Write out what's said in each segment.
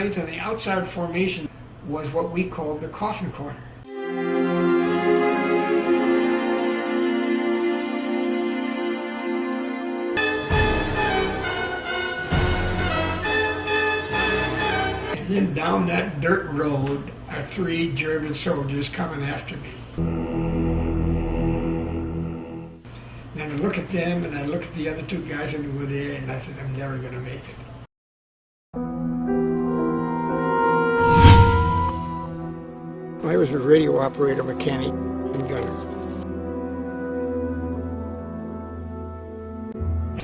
place on the outside formation was what we called the coffin corner. And then down that dirt road are 3 German soldiers coming after me. And I look at them and I look at the other 2 guys that were there and I said, I'm never going to make it. I was a radio operator, mechanic, and gunner.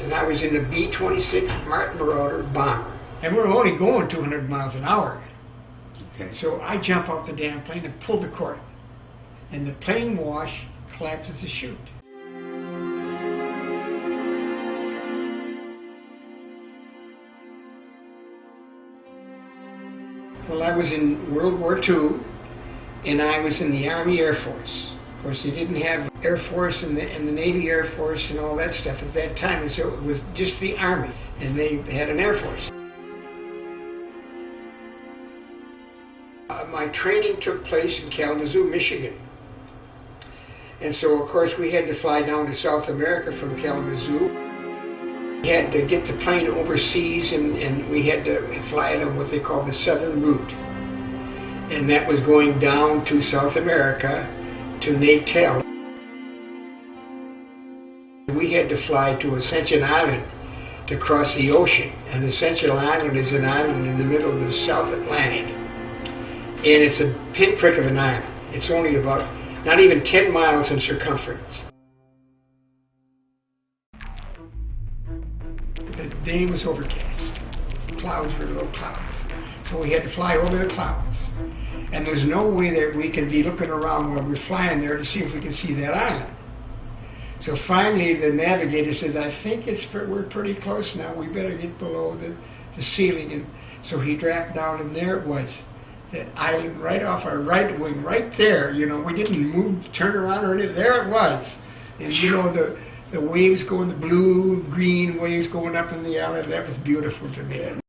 And I was in the B-26 Martin Marauder bomber. And we were only going 200 miles an hour. Okay. So I jump off the damn plane and pull the cord. And the plane wash collapses the chute. Well, I was in World War II, and I was in the Army Air Force. Of course, they didn't have Air Force and the Navy Air Force and all that stuff at that time, and so it was just the Army, and they had an Air Force. My training took place in Kalamazoo, Michigan. And so, of course, we had to fly down to South America from Kalamazoo. We had to get the plane overseas, and we had to fly it on what they call the Southern Route. And that was going down to South America, to Natal. We had to fly to Ascension Island to cross the ocean. And Ascension Island is an island in the middle of the South Atlantic. And it's a pinprick of an island. It's only about, not even 10 miles in circumference. The day was overcast. Clouds were low clouds. So we had to fly over the clouds. And there's no way that we can be looking around while we're flying there to see if we can see that island. So finally the navigator says, I think we're pretty close now. We better get below the ceiling. And so he dropped down, and there it was. That island right off our right wing, right there. You know, we didn't move, turn around or anything. There it was. And you know, the waves going, the blue, green waves going up in the island. That was beautiful to me.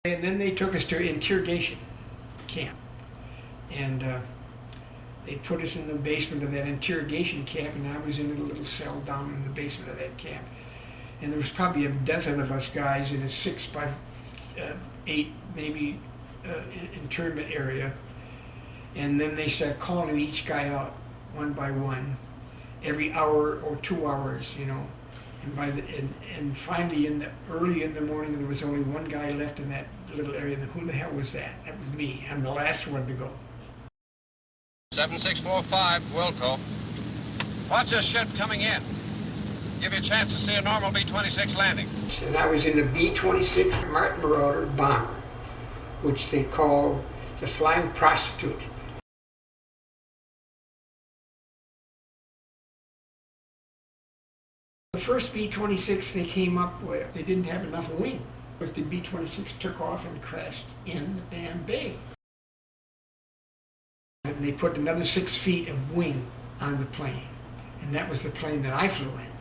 And then they took us to interrogation camp. And they put us in the basement of that interrogation camp, and I was in a little cell down in the basement of that camp. And there was probably a dozen of us guys in a 6x8 maybe internment area. And then they started calling each guy out one by one, every hour or 2 hours, you know. And finally, early in the morning, there was only one guy left in that little area. And who the hell was that? That was me. I'm the last one to go. 7645, Wilco. Watch this ship coming in. Give you a chance to see a normal B-26 landing. And I was in the B-26 Martin Marauder bomber, which they call the Flying Prostitute. The first B-26 they came up with, they didn't have enough wing. But the B-26 took off and crashed in the damn bay. And they put another 6 feet of wing on the plane. And that was the plane that I flew in.